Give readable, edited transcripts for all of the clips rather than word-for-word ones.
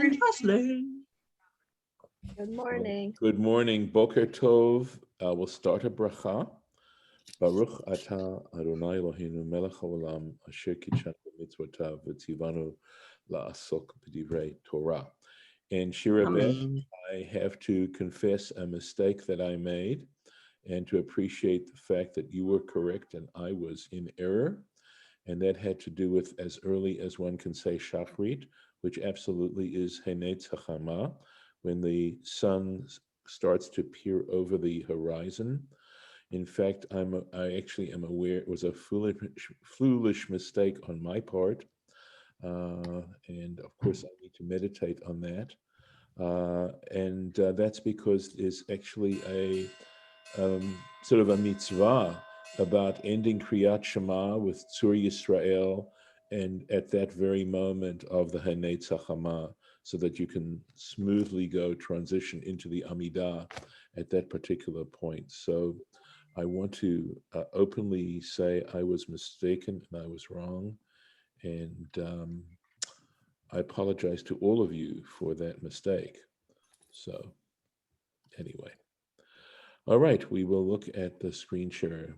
and Jocelyn. Good morning. Good morning. Boker Tov. We'll start a bracha. Baruch Ata Adonai Eloheinu melech haolam asher kitshanu mitzvotav v'tzivanu la'asok b'divrei Torah. And Shira Beth, I have to confess a mistake that I made and to appreciate the fact that you were correct and I was in error. And that had to do with as early as one can say Shachrit, which absolutely is Henetz HaChama, when the sun starts to peer over the horizon. In fact, I actually am aware it was a foolish mistake on my part. And of course, I need to meditate on that. And that's because there's actually a sort of a mitzvah about ending Kriyat Shema with Tzur Yisrael, and at that very moment of the Hanetz HaChama, so that you can smoothly transition into the Amidah at that particular point. So I want to openly say I was mistaken and I was wrong. And I apologize to all of you for that mistake. So anyway. All right, we will look at the screen share.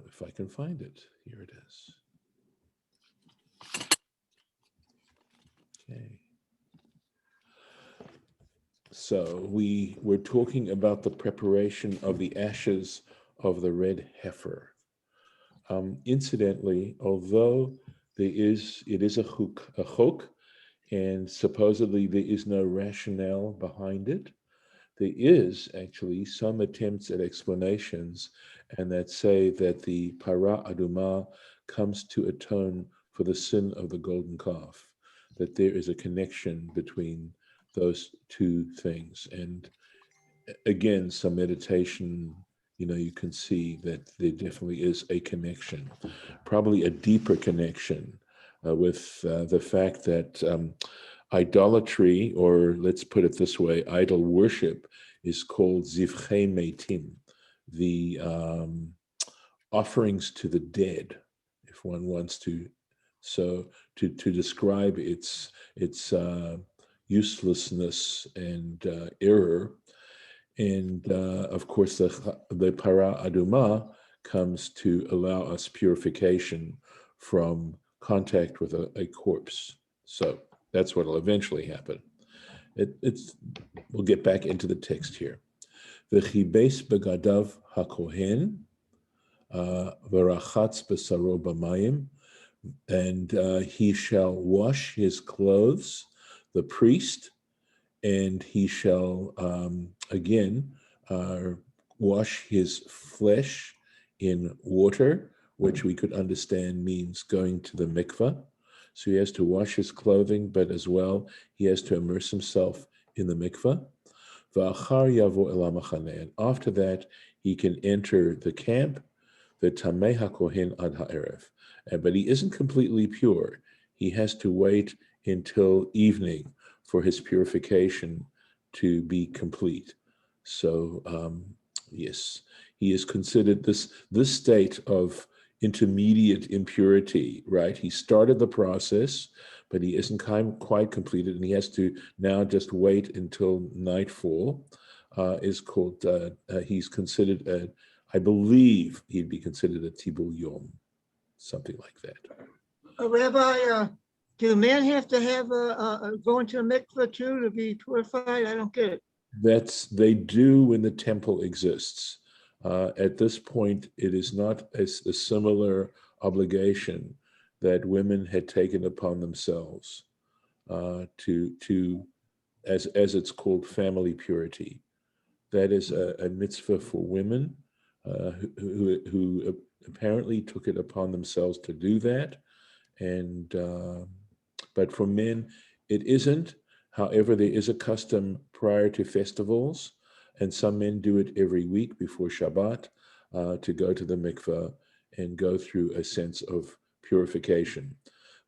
If I can find it, here it is. Okay. So we were talking about the preparation of the ashes of the red heifer. Incidentally, although it is a chuk, and supposedly there is no rationale behind it, there is actually some attempts at explanations, and that say that the para aduma comes to atone for the sin of the golden calf, that there is a connection between those two things. And again, some meditation, you can see that there definitely is a connection, probably a deeper connection with the fact that idolatry, or let's put it this way, idol worship, is called zivchei meitim, the offerings to the dead, if one wants to. So to describe its uselessness and error. And of course, the para aduma comes to allow us purification from contact with a corpse. So that's what will eventually happen. We'll get back into the text here. V'chibes begadav hakohen v'rachatz b'saro b'mayim, and he shall wash his clothes, the priest, and he shall again wash his flesh in water, which we could understand means going to the mikveh. So he has to wash his clothing, but as well, he has to immerse himself in the mikveh. And after that, he can enter the camp, the tameh hakohen ad ha'erev. But he isn't completely pure. He has to wait until evening for his purification to be complete. So yes, he is considered this state of intermediate impurity, right? He started the process, but he isn't quite completed, and he has to now just wait until nightfall. Is called, he's considered, I believe he'd be considered a tibul yom, something like that. Rabbi, do the men have to have go into a mikveh too to be purified? I don't get it. They do when the temple exists. At this point, it is not a similar obligation that women had taken upon themselves to as it's called, family purity. That is a mitzvah for women who apparently took it upon themselves to do that, and but for men, it isn't. However, there is a custom prior to festivals, and some men do it every week before Shabbat, to go to the mikveh and go through a sense of purification.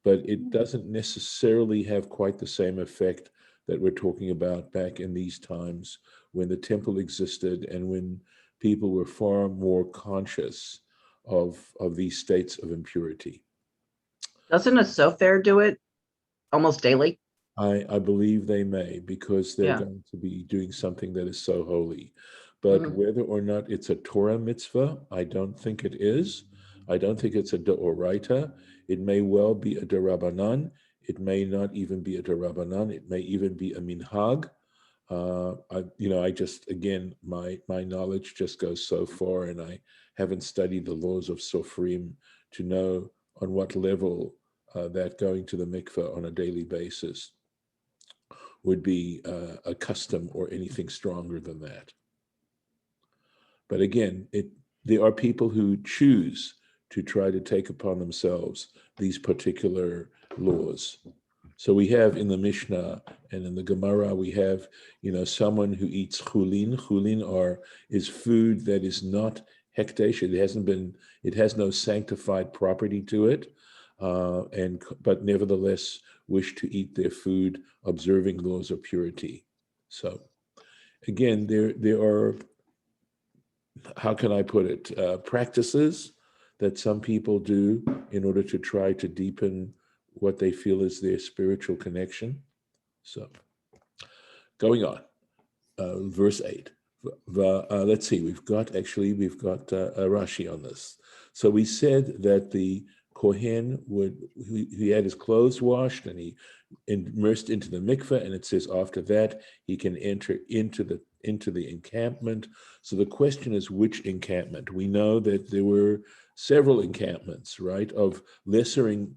But it doesn't necessarily have quite the same effect that we're talking about back in these times when the temple existed and when people were far more conscious of these states of impurity. Doesn't a sofer do it almost daily? I believe they may, because they're Yeah. going to be doing something that is so holy. But whether or not it's a Torah mitzvah, I don't think it is. I don't think it's a deoraita. It may well be a derabanan. It may not even be a derabanan. It may even be a minhag. I just, again, my knowledge just goes so far, and I haven't studied the laws of Sofrim to know on what level that going to the mikveh on a daily basis would be a custom or anything stronger than that. But again, there are people who choose to try to take upon themselves these particular laws. So we have in the Mishnah and in the Gemara, we have, someone who eats chulin. Chulin is food that is not hekdesh. It has no sanctified property to it, but nevertheless wish to eat their food, observing laws of purity. So again, there are, how can I put it, practices that some people do in order to try to deepen what they feel is their spiritual connection. So going on, verse 8. Let's see, we've got a Rashi on this. So we said that the Kohen he had his clothes washed and he immersed into the mikveh, and it says after that he can enter into the encampment. So the question is, which encampment? We know that there were several encampments, right, of lessening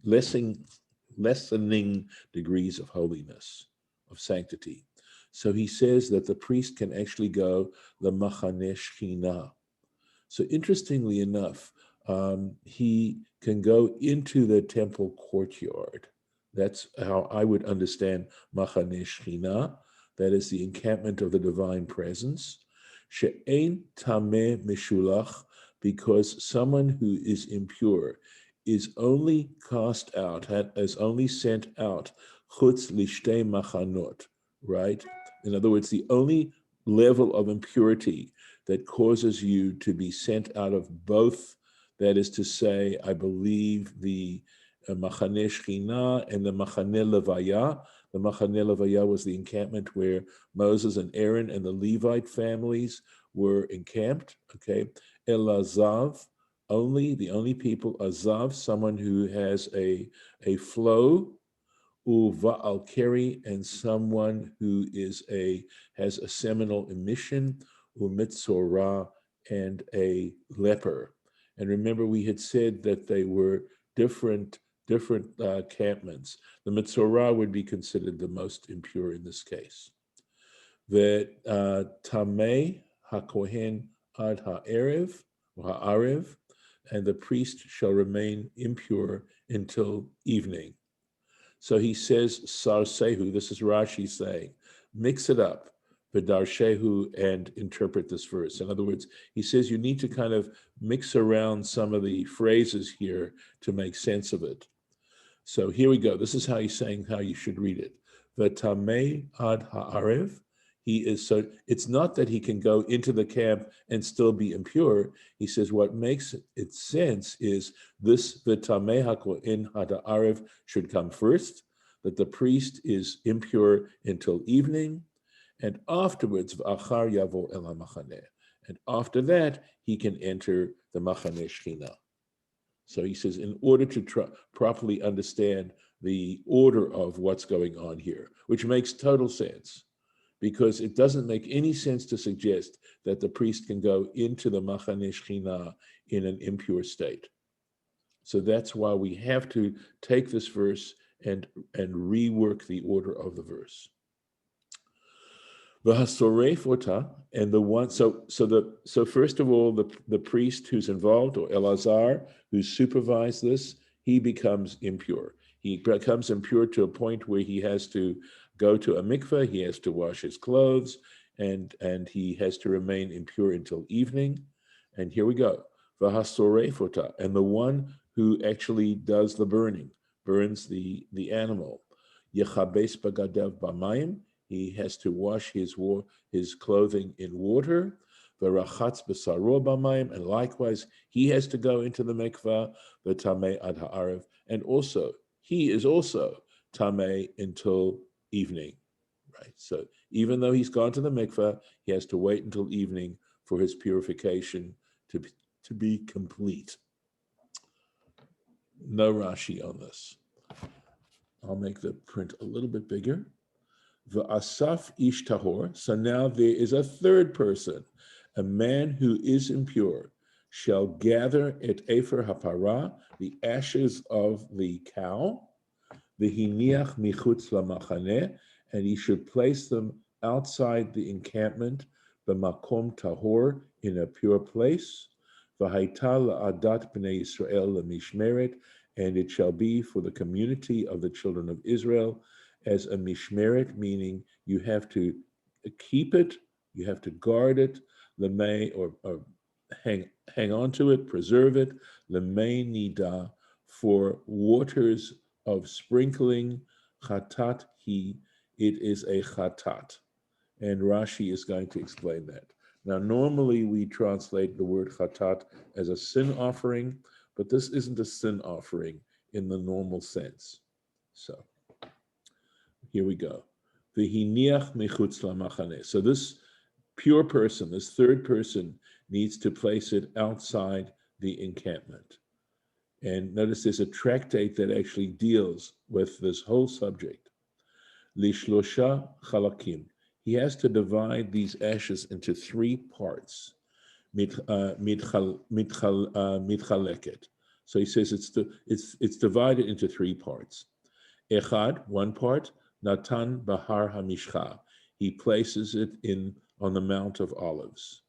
degrees of holiness, of sanctity. So he says that the priest can actually go the Machaneh Shechina. So interestingly enough, he can go into the temple courtyard. That's how I would understand Machaneh Shechina. That is the encampment of the divine presence. She'ein tameh mishulach, because someone who is impure is only cast out, is only sent out, chutz lishtei machanot, right? In other words, the only level of impurity that causes you to be sent out of both, that is to say, I believe the Machaneh Shechina and the Machaneh Levaya. The Machaneh Levaya was the encampment where Moses and Aaron and the Levite families were encamped, okay? Elazav, the only people, Azav, someone who has a flow, Uva al-Keri, and someone who has a seminal emission, Umitzorah, and a leper. And remember, we had said that they were different campments. The Mitzorah would be considered the most impure in this case. The Tameh HaKohen ad ha'erev, or ha'arev, and the priest shall remain impure until evening. So he says, Sarsehu, this is Rashi saying, mix it up, V'darshehu, and interpret this verse. In other words, he says you need to kind of mix around some of the phrases here to make sense of it. So here we go. This is how he's saying how you should read it. V'tameh ad ha'arev. So it's not that he can go into the camp and still be impure. He says what makes it sense is this v'tameh ha'kohen ad ha'arev should come first, that the priest is impure until evening, and afterwards v'achar yavo el ha'machaneh. And after that, he can enter the Machaneh Shechina. So he says, in order to properly understand the order of what's going on here, which makes total sense, because it doesn't make any sense to suggest that the priest can go into the Machaneh Shechina in an impure state. So that's why we have to take this verse and rework the order of the verse. V'hasoref, and the one, so first of all, the priest who's involved, or Elazar, who supervised this, he becomes impure. He becomes impure to a point where he has to go to a mikveh, he has to wash his clothes, and he has to remain impure until evening. And here we go. V'hasoref, and the one who actually does the burning, burns the animal. Yechabes bagadev b'mayim, he has to wash his clothing in water. V'rachatz b'saro b'mayim, and likewise he has to go into the mikveh. V'tameh ad ha'arev, and also he is also tameh until evening, right? So even though he's gone to the mikveh, he has to wait until evening for his purification to be complete. No Rashi on this. I'll make the print a little bit bigger. V'asaf ish tahor. So now there is a third person, a man who is impure, shall gather at heifer hapara, the ashes of the cow, v'hiniach michutz lamachaneh, and he should place them outside the encampment, b'makom tahor, in a pure place, v'haita la'adat b'nei Yisrael lemishmeret, and it shall be for the community of the children of Israel as a mishmeret, meaning you have to keep it, you have to guard it, lemay, or hang on to it, preserve it, lemay nida, for waters of sprinkling, chatat he, it is a chatat. And Rashi is going to explain that. Now, normally we translate the word chatat as a sin offering, but this isn't a sin offering in the normal sense. So here we go. V'hiniach mechutz lamachaneh. So this pure person, this third person, needs to place it outside the encampment. And notice there's a tractate that actually deals with this whole subject. Lishlosha chalakim. He has to divide these ashes into three parts. Mitchaleket. So he says it's divided into three parts. Echad, one part, Natan Bahar Hamishcha. He places it on the Mount of Olives.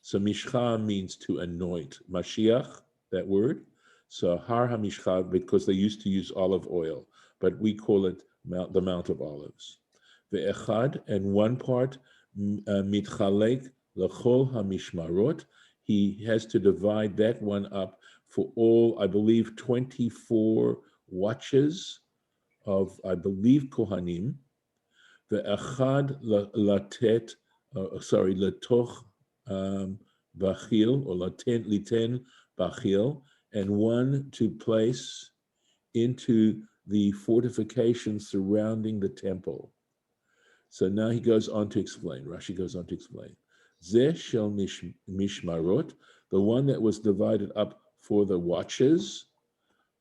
So Mishcha means to anoint. Mashiach, that word. So Har Hamishcha, because they used to use olive oil, but we call it the Mount of Olives. The Echad, and one part, Mitchalek Lechol Hamishmarot. He has to divide that one up for all, I believe, 24 watches of, I believe, Kohanim. The Echad Letoch Bachil, or Liten Bachil, and one to place into the fortifications surrounding the temple. So now he goes on to explain, Rashi goes on to explain. Zeh shel mishmarot, the one that was divided up for the watches,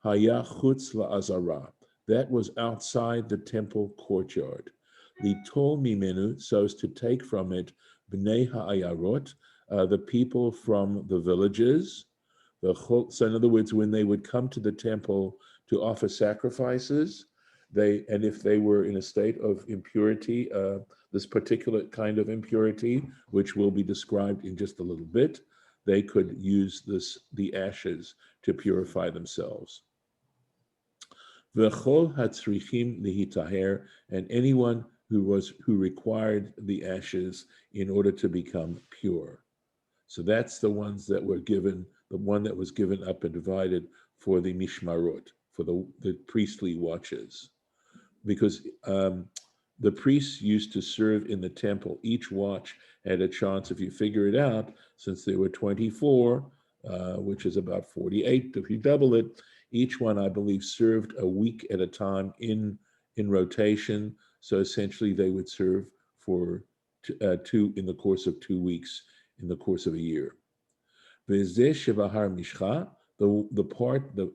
haya chutz la'azara, that was outside the temple courtyard. Litol mimenu, so as to take from it, bnei ha'ayarot, the people from the villages. So in other words, when they would come to the temple to offer sacrifices, and if they were in a state of impurity, this particular kind of impurity, which will be described in just a little bit, they could use the ashes to purify themselves. V'chol hatzrichim lihitaher, and anyone who required the ashes in order to become pure. So that's the ones that were given, the one that was given up and divided for the mishmarot, for the priestly watches. Because the priests used to serve in the temple. Each watch had a chance, if you figure it out, since there were 24, which is about 48, if you double it, each one, I believe, served a week at a time in rotation. So essentially they would serve for in the course of 2 weeks, in the course of a year. The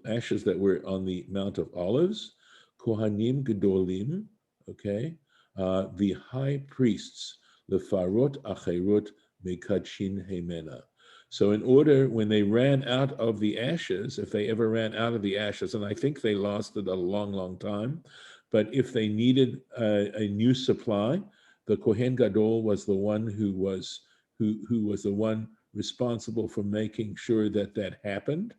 ashes that were on the Mount of Olives, Kohanim Gedolim, okay, the high priests, the Farot Acherut Mekadshin Hemena. So in order, when they ran out of the ashes, if they ever ran out of the ashes, and I think they lasted a long, long time, but if they needed a new supply, the Kohen Gadol was the one who was the one responsible for making sure that happened.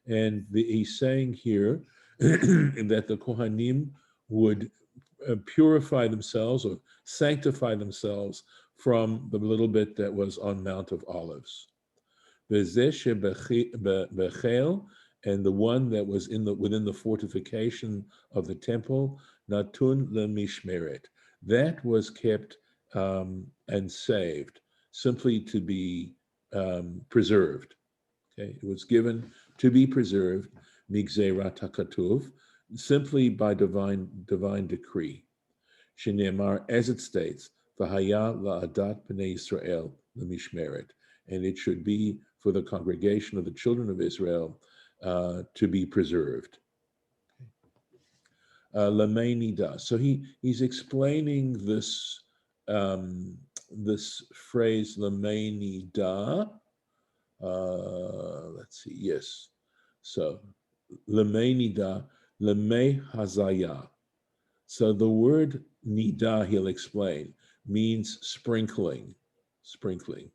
And he's saying here that the Kohanim would purify themselves or sanctify themselves from the little bit that was on Mount of Olives. And the one that was within the fortification of the temple, Natun leMishmeret, that was kept and saved, simply to be preserved. Okay, it was given to be preserved, Migzerat HaKatuv, simply by divine decree. Shenemar, as it states, V'haya la'adat b'nei Yisrael l'mishmeret, and it should be for the congregation of the children of Israel to be preserved. Lamei nida. So he's explaining this this phrase lamei nida. Let's see. Yes. So lamei nida, lamei hazaya. So the word nida, he'll explain, means sprinkling, sprinkling.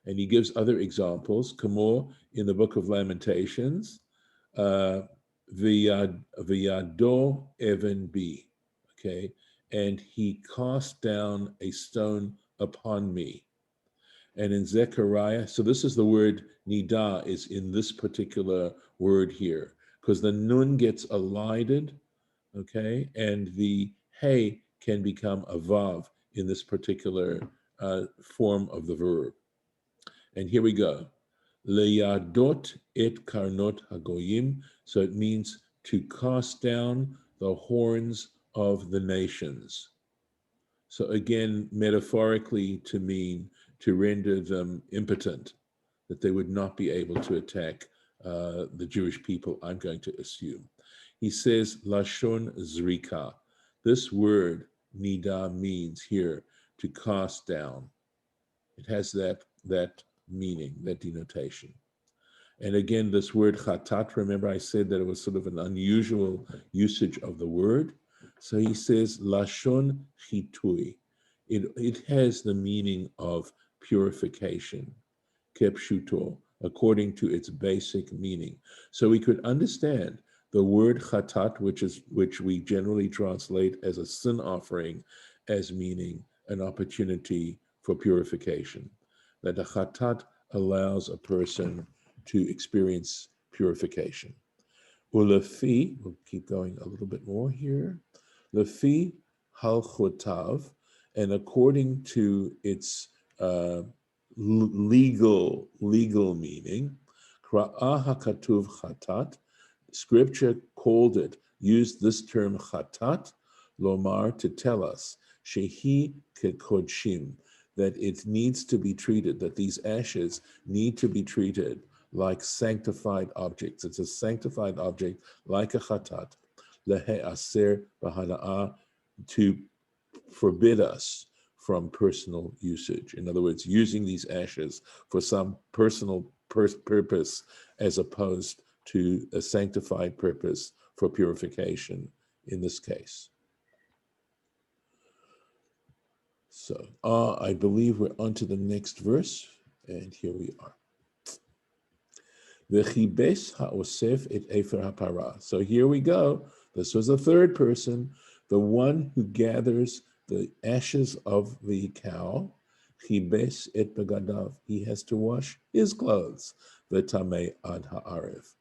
And he gives other examples, Kamor in the book of Lamentations, V'yado even bi, okay? And he cast down a stone upon me. And in Zechariah, so this is the word nida is in this particular word here, because the nun gets elided, okay? And the hey can become a vav in this particular form of the verb. And here we go. Leyadot et karnot hagoyim. So it means to cast down the horns of the nations. So again, metaphorically to mean to render them impotent, that they would not be able to attack the Jewish people, I'm going to assume. He says, Lashon Zrika. This word, nida, means here to cast down. It has that meaning, that denotation. And again, this word chatat, remember I said that it was sort of an unusual usage of the word. So he says, Lashon chitui. It has the meaning of purification, kepshuto, according to its basic meaning. So we could understand the word chatat, which we generally translate as a sin offering, as meaning an opportunity for purification. That the chatat allows a person to experience purification. Ulefi, we'll keep going a little bit more here. Lefi halchotav, and according to its legal meaning, kra'ah hakatuv chatat, scripture called it, used this term chatat, lomar, to tell us, shehi kekodshim, that it needs to be treated, that these ashes need to be treated like sanctified objects. It's a sanctified object like a chatat, lehe'aser b'hana'ah, to forbid us from personal usage. In other words, using these ashes for some personal purpose as opposed to a sanctified purpose for purification in this case. So I believe we're on to the next verse, and here we are. V'chibes ha'osef et heifer ha'para. So here we go. This was the third person, the one who gathers the ashes of the cow. Chibes et begadav. He has to wash his clothes. V'tamei ad ha'arev.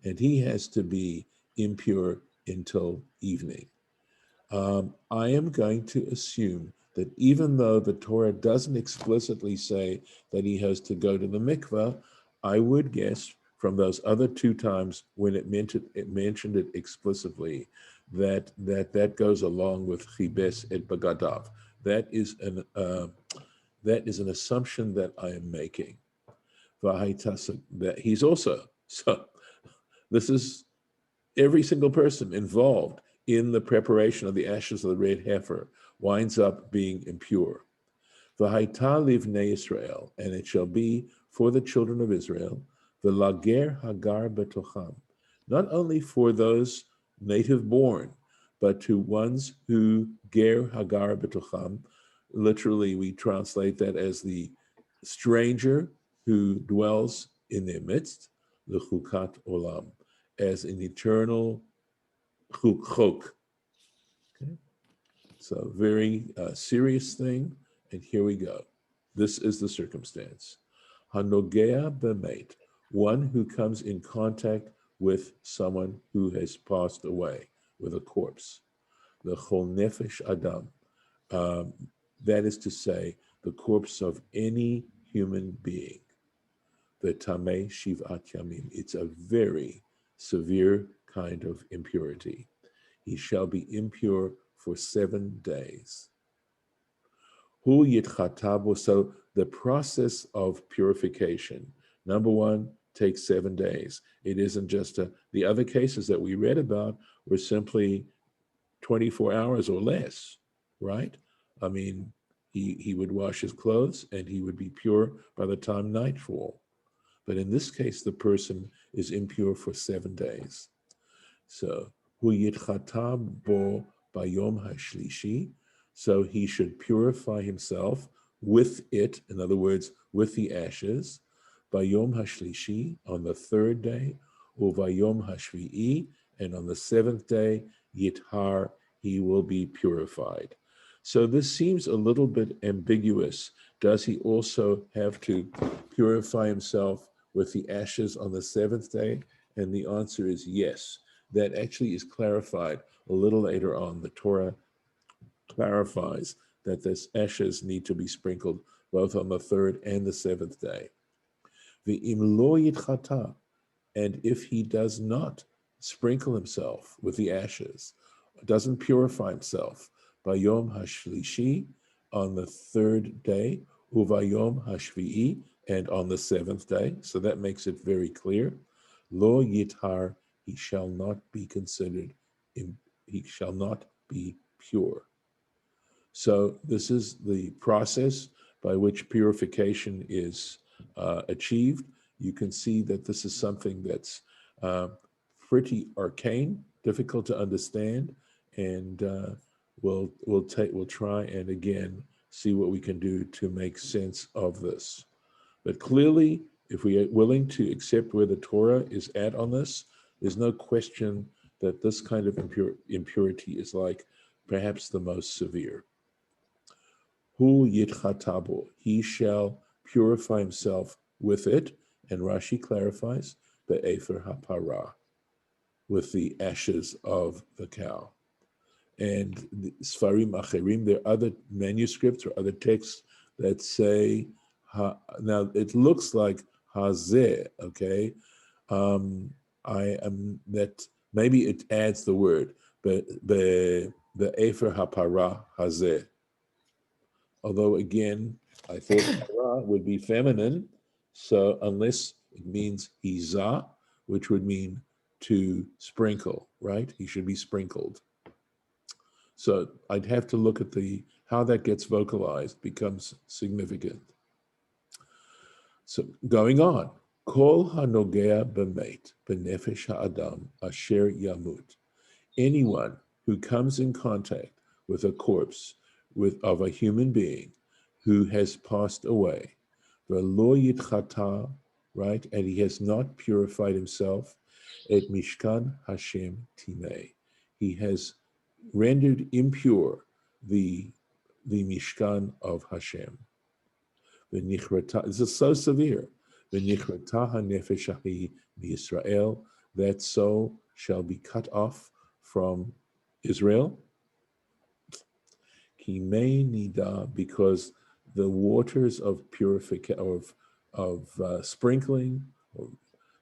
And he has to be impure until evening. I am going to assume that even though the Torah doesn't explicitly say that he has to go to the mikveh, I would guess from those other two times when it mentioned it explicitly, that goes along with chibes et bagadav. That is an assumption that I am making. That he's also, so this is every single person involved in the preparation of the ashes of the red heifer winds up being impure. V'haita livnei Israel, and it shall be for the children of Israel, v'lager hagar betocham, not only for those native born, but to ones who ger hagar betocham. Literally, we translate that as the stranger who dwells in their midst, the chukat olam, as an eternal chuk. Okay? So very serious thing, and here we go. This is the circumstance. Hanogea b'met, one who comes in contact with someone who has passed away, with a corpse. The chol nefesh adam, that is to say, the corpse of any human being. The tameh shivat yamim, it's a very severe kind of impurity. he shall be impure for 7 days. Hu yitchatabu. So the process of purification, number one, takes 7 days. It isn't just the other cases that we read about were simply 24 hours or less, right? I mean, he would wash his clothes and he would be pure by the time nightfall. But in this case, the person is impure for 7 days. So, hu yitchatab bo bayom hashlishi. So he should purify himself with it, in other words, with the ashes, bayom hashlishi, on the 3rd day, uvayom hashvi'i, and on the 7th day, yithar, he will be purified. So this seems a little bit ambiguous. Does he also have to purify himself with the ashes on the 7th day? And the answer is yes. That actually is clarified a little later on. The Torah clarifies that this ashes need to be sprinkled both on the 3rd and the 7th day. V'im lo yitchata, and if he does not sprinkle himself with the ashes, doesn't purify himself, bayom hashlishi, on the 3rd day, uvayom hashvi'i, and on the 7th day. So that makes it very clear. Lo yithar, he shall not be considered, he shall not be pure. So this is the process by which purification is achieved. You can see that this is something that's pretty arcane, difficult to understand, and we'll try and again see what we can do to make sense of this. But clearly, if we are willing to accept where the Torah is at on this, there's no question that this kind of impurity is like perhaps the most severe. Hu yitchatabu, he shall purify himself with it, and Rashi clarifies, the heifer hapara, with the ashes of the cow. And the Sfarim Acherim, there are other manuscripts or other texts that say, now it looks like hazeh, okay? I am that maybe it adds the word, but the heifer hapara hazeh. Although again, I thought para would be feminine, so unless it means hiza, which would mean to sprinkle, right? He should be sprinkled. So I'd have to look at how that gets vocalized becomes significant. So going on, kol hanogea b'met b'nefesh ha'adam asher yamut. Anyone who comes in contact with a corpse of a human being who has passed away, v'lo yitchata, right, and he has not purified himself, et mishkan Hashem timei. He has rendered impure the Mishkan of Hashem. This is so severe. Israel, that soul shall be cut off from Israel. Because the waters of purification, of sprinkling, or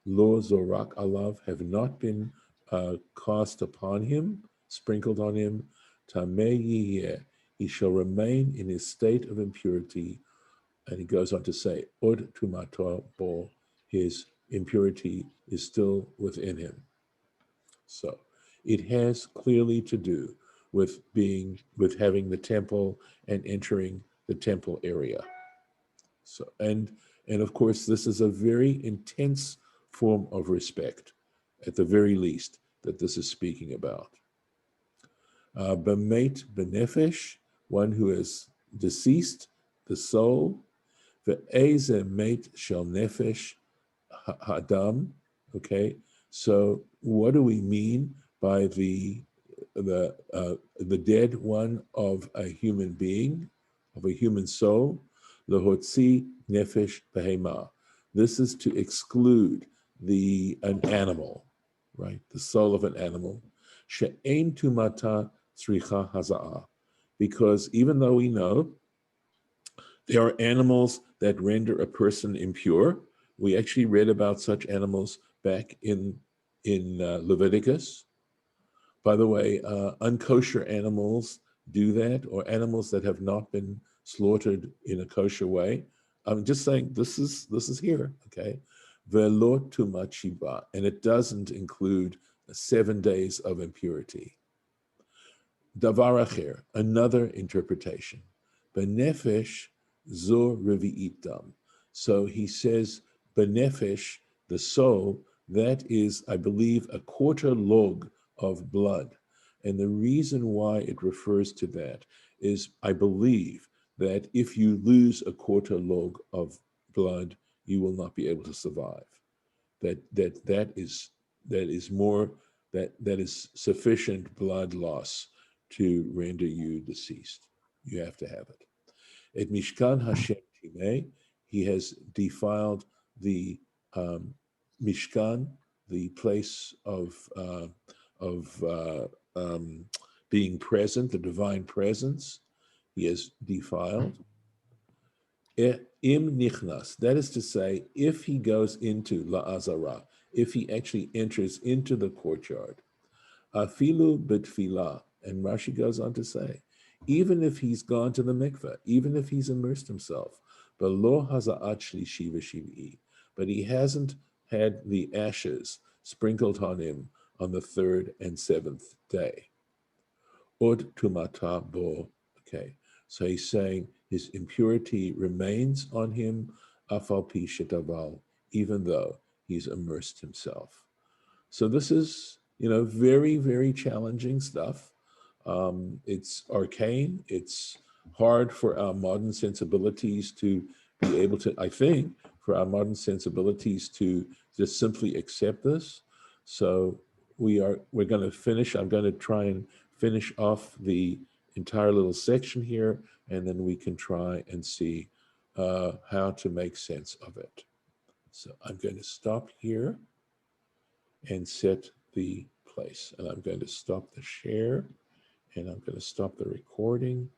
lo zorak alav, have not been cast upon him, sprinkled on him. Tameh yiyeh, he shall remain in his state of impurity. And he goes on to say, od tumato bo, his impurity is still within him. So it has clearly to do with having the temple and entering the temple area. So and of course, this is a very intense form of respect, at the very least, that this is speaking about. B'meit b'nefesh, one who is deceased, the soul. Ve'eze meit shel nefesh ha'adam. Okay, so what do we mean by the dead one of a human being, of a human soul? Lehotzi nefesh behema. This is to exclude an animal, right? The soul of an animal. She'ein tumata tzricha haza'ah. Because even though we know there are animals that render a person impure, we actually read about such animals back in Leviticus. By the way, unkosher animals do that, or animals that have not been slaughtered in a kosher way. I'm just saying this is here, okay? Velo tumat shiva, and it doesn't include 7 days of impurity. Davar acher, another interpretation. Benefesh zo revi'it dam. So he says, benefesh, the soul, that is, I believe, a quarter log of blood. And the reason why it refers to that is, I believe, that if you lose a quarter log of blood, you will not be able to survive. That is more, that is sufficient blood loss to render you deceased. You have to have it. At Mishkan Hashem Timeh, he has defiled the Mishkan, the place of being present, the divine presence. He has defiled. Im nichnas, that is to say, if he goes into la'azara, if he actually enters into the courtyard, afilu betfilah, and Rashi goes on to say, even if he's gone to the mikveh, even if he's immersed himself, but lo haza'at shlishi v'shiv'i, but he hasn't had the ashes sprinkled on him on the 3rd and 7th day. Od tumata bo, okay. So he's saying his impurity remains on him, afal pi shetaval, even though he's immersed himself. So this is, very, very challenging stuff. It's arcane. It's hard for our modern sensibilities to be able to, I think, for our modern sensibilities to just simply accept this. So we're going to finish. I'm going to try and finish off the entire little section here, and then we can try and see how to make sense of it. So I'm going to stop here and set the place. And I'm going to stop the share, and I'm going to stop the recording.